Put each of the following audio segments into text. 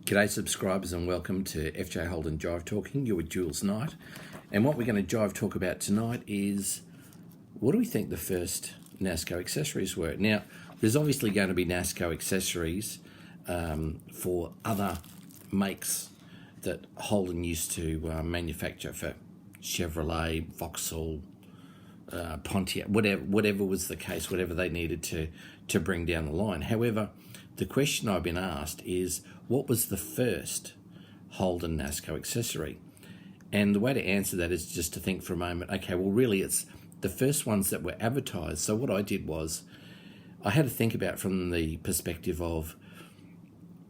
G'day subscribers and welcome to FJ Holden Jive Talking. You're with Jules Knight. And what we're going to Jive talk about tonight is, what do we think the first Nasco accessories were? Now, there's obviously going to be Nasco accessories for other makes that Holden used to manufacture for Chevrolet, Vauxhall, Pontiac, whatever was the case, whatever they needed to bring down the line. However, the question I've been asked is, what was the first Holden Nasco accessory? And the way to answer that is just to think for a moment, okay, well really it's the first ones that were advertised. So what I did was, I had to think about from the perspective of,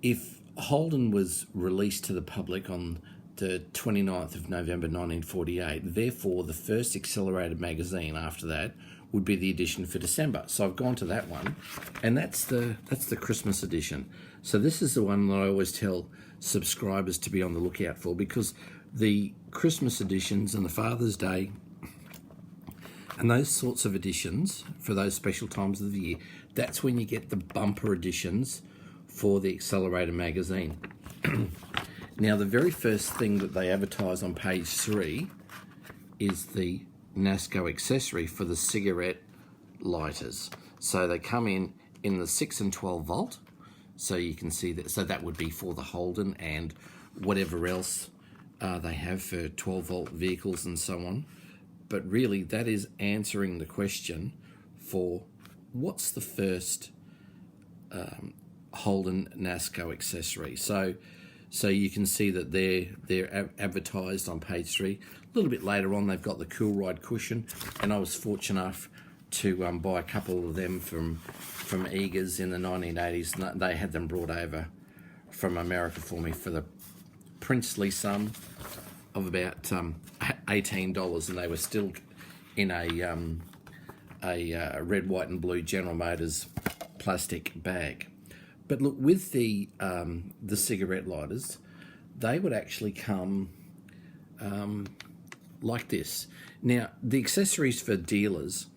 if Holden was released to the public on the 29th of November 1948, therefore the first accelerated magazine after that would be the edition for December. So I've gone to that one, and that's the Christmas edition. So this is the one that I always tell subscribers to be on the lookout for, because the Christmas editions and the Father's Day and those sorts of editions for those special times of the year, that's when you get the bumper editions for the accelerated magazine. Now, the very first thing that they advertise on page 3 is the Nasco accessory for the cigarette lighters. So they come in the 6 and 12 volt. So you can see that. So that would be for the Holden and whatever else they have for 12 volt vehicles and so on. But really, that is answering the question for what's the first Holden Nasco accessory. So you can see that they're advertised on page 3. A little bit later on, they've got the Cool Ride cushion, and I was fortunate enough to buy a couple of them from Eagers in the 1980s. They had them brought over from America for me for the princely sum of about $18, and they were still in a red, white, and blue General Motors plastic bag. But look, with the cigarette lighters, they would actually come like this. Now, the accessories for dealers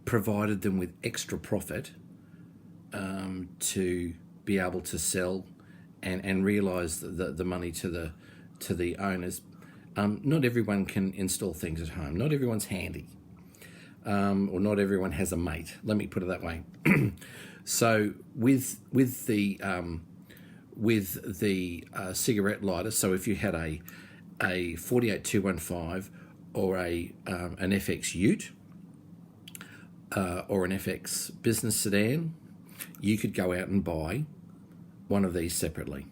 provided them with extra profit to be able to sell and realise the money to the owners. Not everyone can install things at home. Not everyone's handy, or not everyone has a mate. Let me put it that way. So with the cigarette lighter, so if you had a 48215 or an FX Ute or an FX business sedan, you could go out and buy one of these separately.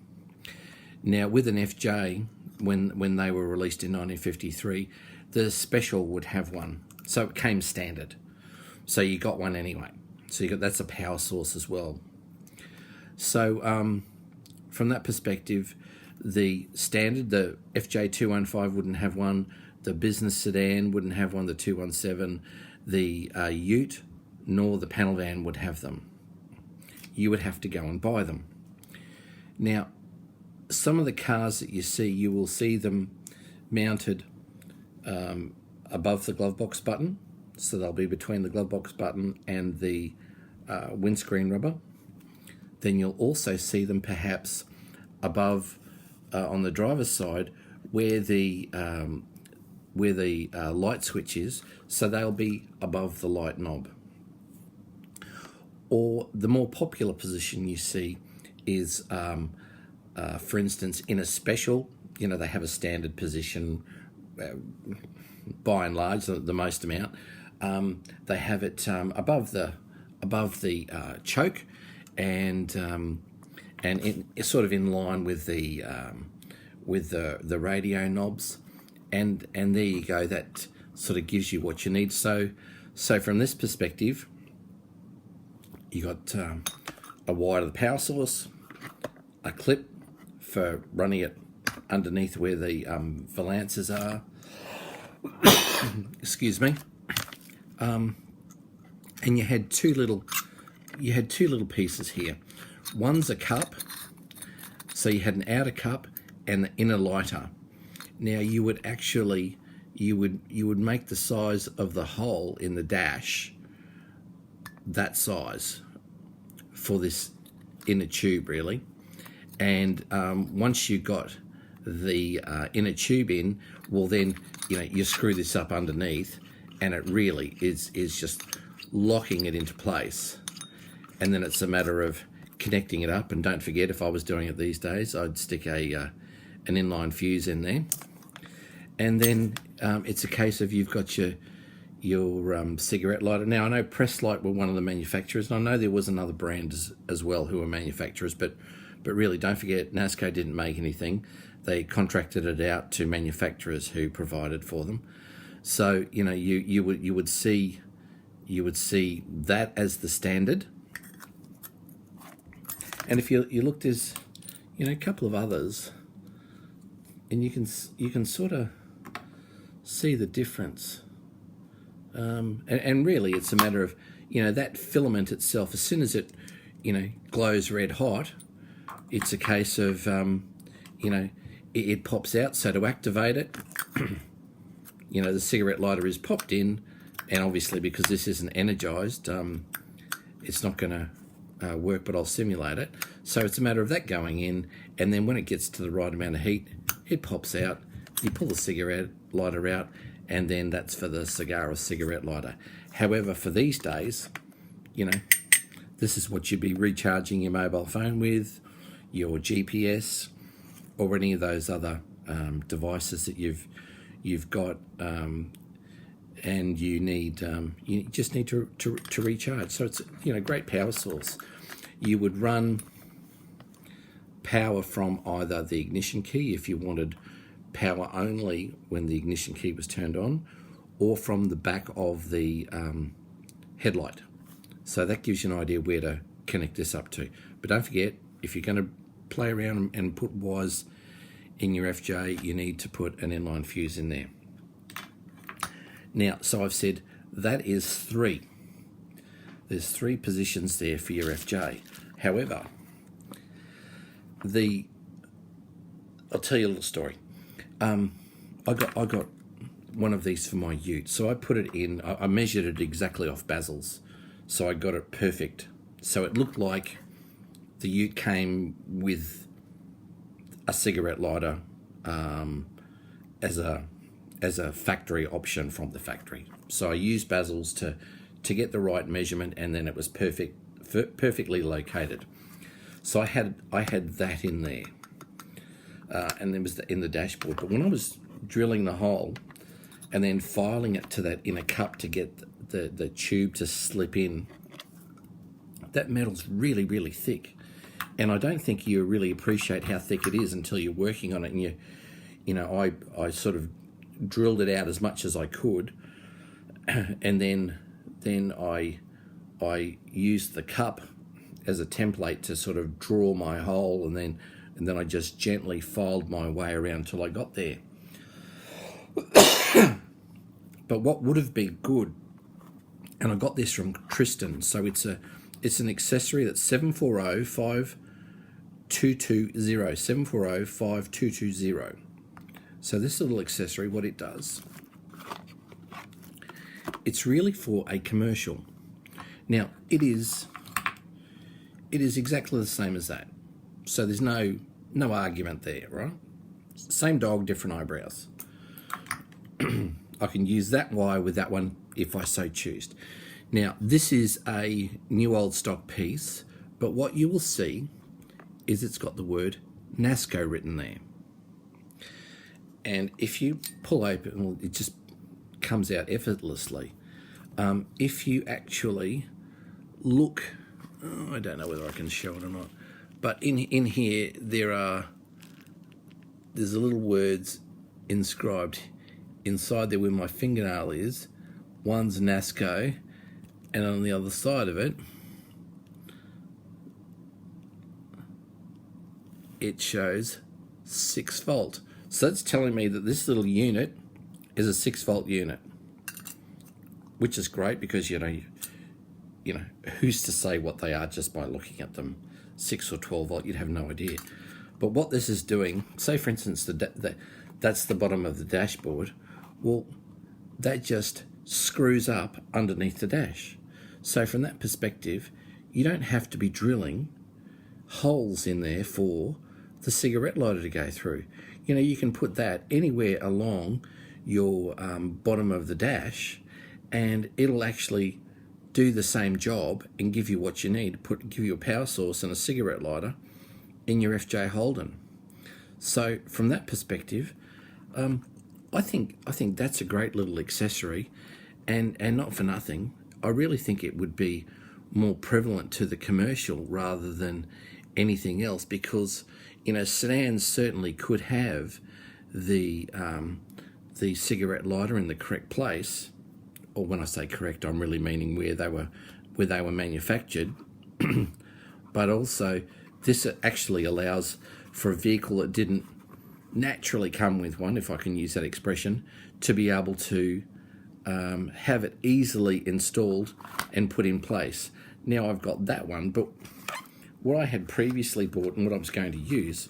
Now, with an FJ, when they were released in 1953, the special would have one, so it came standard. So you got one anyway. So that's a power source as well. So from that perspective, the standard, the FJ215 wouldn't have one, the business sedan wouldn't have one, the 217, the Ute nor the panel van would have them. You would have to go and buy them. Now, some of the cars that you see, you will see them mounted above the glove box button. So they'll be between the glove box button and the windscreen rubber. Then you'll also see them perhaps above on the driver's side where the light switch is, so they'll be above the light knob. Or the more popular position you see is, for instance, in a special, they have a standard position, by and large, the most amount. They have it above the choke, and it's sort of in line with the radio knobs, and there you go. That sort of gives you what you need. So from this perspective, you got a wire to the power source, a clip for running it underneath where the valances are. Excuse me. And you had two little pieces here. One's a cup, so you had an outer cup and the inner lighter. Now you would make the size of the hole in the dash that size for this inner tube, really, And once you got the inner tube in, well then, you screw this up underneath, and it really is just locking it into place. And then it's a matter of connecting it up. And don't forget, if I was doing it these days, I'd stick an inline fuse in there. And then it's a case of you've got your cigarette lighter. Now, I know Presslight were one of the manufacturers, and I know there was another brand as well who were manufacturers, but really, don't forget, Nasco didn't make anything. They contracted it out to manufacturers who provided for them. So, you would see that as the standard. And if you look, there's a couple of others, and you can sort of see the difference. And really, it's a matter of that filament itself. As soon as it glows red hot, it's a case of it pops out. So to activate it, the cigarette lighter is popped in, and obviously because this isn't energized, it's not going to work, but I'll simulate it. So it's a matter of that going in, and then when it gets to the right amount of heat, it pops out. You pull the cigarette lighter out, and then that's for the cigar or cigarette lighter. However, for these days, this is what you'd be recharging your mobile phone with, your GPS, or any of those other devices that you've got, and you just need to recharge. So it's great power source. You would run power from either the ignition key if you wanted power only when the ignition key was turned on, or from the back of the headlight. So that gives you an idea where to connect this up to. But don't forget, if you're going to play around and put wires in your FJ, you need to put an inline fuse in there. Now, so I've said that is 3. There's 3 positions there for your FJ. However, I'll tell you a little story. I got one of these for my ute, so I put it in. I measured it exactly off Basil's, so I got it perfect. So it looked like the ute came with a cigarette lighter as a factory option from the factory. So I used Basil's to get the right measurement, and then it was perfectly located. So I had that in there. And then was in the dashboard. But when I was drilling the hole and then filing it to that inner cup to get the tube to slip in, that metal's really, really thick. And I don't think you really appreciate how thick it is until you're working on it. And I sort of drilled it out as much as I could, and then I used the cup as a template to sort of draw my hole, and then I just gently filed my way around till I got there. But what would have been good, and I got this from Tristan, so it's an accessory that's 740-5220, 740-5220. So this little accessory, what it does, it's really for a commercial. Now, it is exactly the same as that. So there's no argument there, right? Same dog, different eyebrows. I can use that wire with that one if I so choose. Now, this is a new old stock piece, but what you will see is it's got the word Nasco written there. And if you pull open, well, it just comes out effortlessly. If you actually look, I don't know whether I can show it or not, but in here there's a little words inscribed inside there where my fingernail is. One's Nasco, and on the other side of it, it shows 6 volt. So that's telling me that this little unit is a 6 volt unit, which is great because you know who's to say what they are just by looking at them. 6 or 12 volt, you'd have no idea. But what this is doing, say for instance that's the bottom of the dashboard, well, that just screws up underneath the dash. So from that perspective, you don't have to be drilling holes in there for the cigarette lighter to go through. You know, you can put that anywhere along your bottom of the dash, and it'll actually do the same job and give you what you need. Give you a power source and a cigarette lighter in your FJ Holden. So from that perspective, I think that's a great little accessory, and not for nothing. I really think it would be more prevalent to the commercial rather than anything else, because you know, sedans certainly could have the cigarette lighter in the correct place, or when I say correct, I'm really meaning where they were manufactured. But also, this actually allows for a vehicle that didn't naturally come with one, if I can use that expression, to be able to have it easily installed and put in place. Now I've got that one, but what I had previously bought and what I was going to use,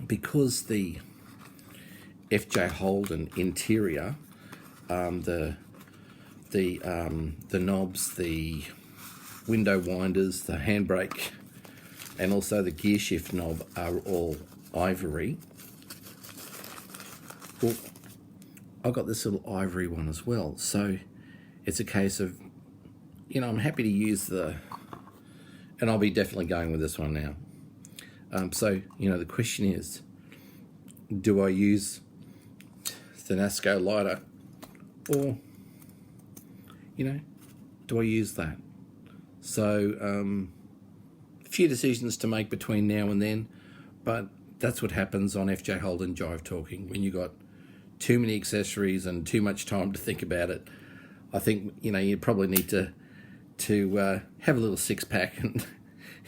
because the FJ Holden interior, the knobs, the window winders, the handbrake, and also the gear shift knob are all ivory. Well, I've got this little ivory one as well, so it's a case of, you know, I'm happy to use and I'll be definitely going with this one now. So, you know, the question is, do I use the Nasco lighter, or, you know, do I use that? So, a few decisions to make between now and then, but that's what happens on FJ Holden Jive Talking when you got too many accessories and too much time to think about it. I think, you know, you probably need to have a little six-pack and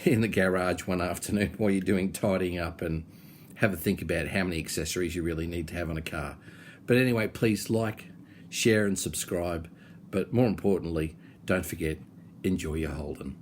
in the garage one afternoon while you're doing tidying up, and have a think about how many accessories you really need to have on a car. But anyway, please like, share and subscribe, but more importantly, don't forget, enjoy your Holden.